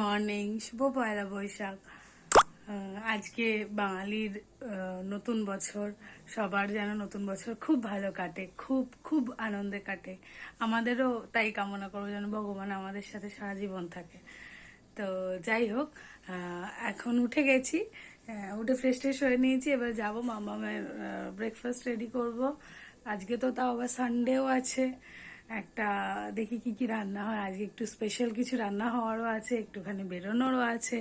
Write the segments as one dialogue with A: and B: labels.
A: Morning, শুভ পয়লা বৈশাখ। আজকে বাঙালির নতুন বছর, সবার যেন নতুন বছর খুব ভালো কাটে, খুব খুব আনন্দে কাটে। আমাদেরও তাই কামনা করবো যেন ভগবান আমাদের সাথে সারা জীবন থাকে। তো যাই হোক, এখন উঠে গেছি, উঠে ফ্রেশ ট্রেশ হয়ে নিয়েছি। এবার যাবো মামামের ব্রেকফাস্ট রেডি করব। আজকে তো তাও আবার সানডেও আছে, একটা দেখি কি কি রান্না হয়। আজকে একটু স্পেশাল কিছু রান্না হওয়ারও আছে, একটুখানি বেরোনোরও আছে,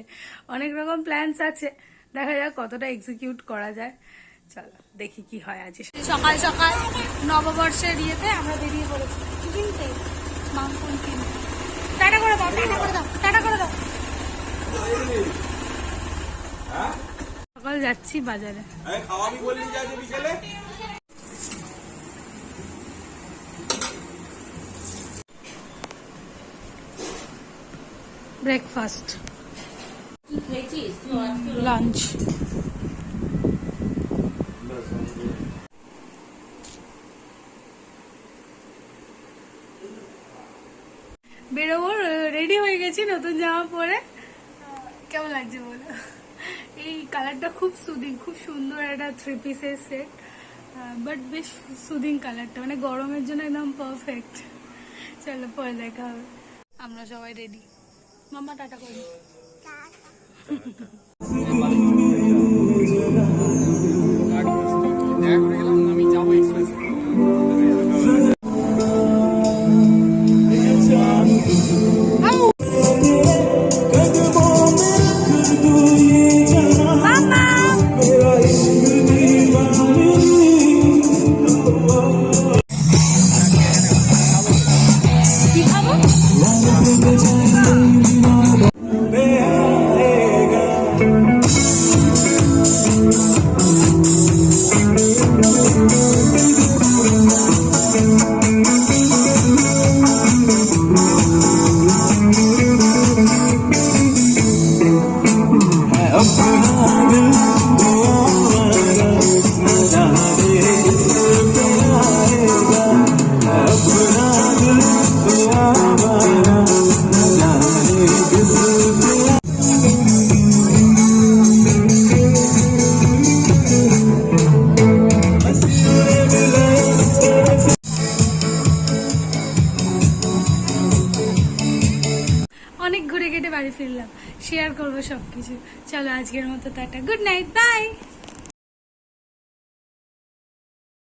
A: অনেক রকম প্ল্যানস আছে। দেখা যাক কতটা এক্সিকিউট করা যায়। চলো দেখি কি হয়। আজ সকাল সকাল নববর্ষের ইয়েতে আমরা বেরিয়ে পড়েছি কিনতে, মাংকুন কিনতে। টাটা করে দাও, টাটা করে দাও, টাটা করে দাও। সকাল যাচ্ছি বাজারে। ব্রেকফাস্ট, লাঞ্চ, বেরোবো। রেডি হয়ে গেছি নতুন জামা পরে। কেমন লাগছে বলো? এই কালারটা খুব সুদিং, খুব সুন্দর একটা 3 পিসের সেট, বাট বেশ সুদিং কালারটা, মানে গরমের জন্য একদম পারফেক্ট। চলো পরে দেখা হবে। আমরা সবাই রেডি। মামা টাটা করি। আমি যাবো এক্সপ্রেস। অনেক ঘুরে কেটে বাড়ি ফিরলাম, শেয়ার করবো সবকিছু। চলো আজকের মতো টাটা, গুড নাইট, বাই।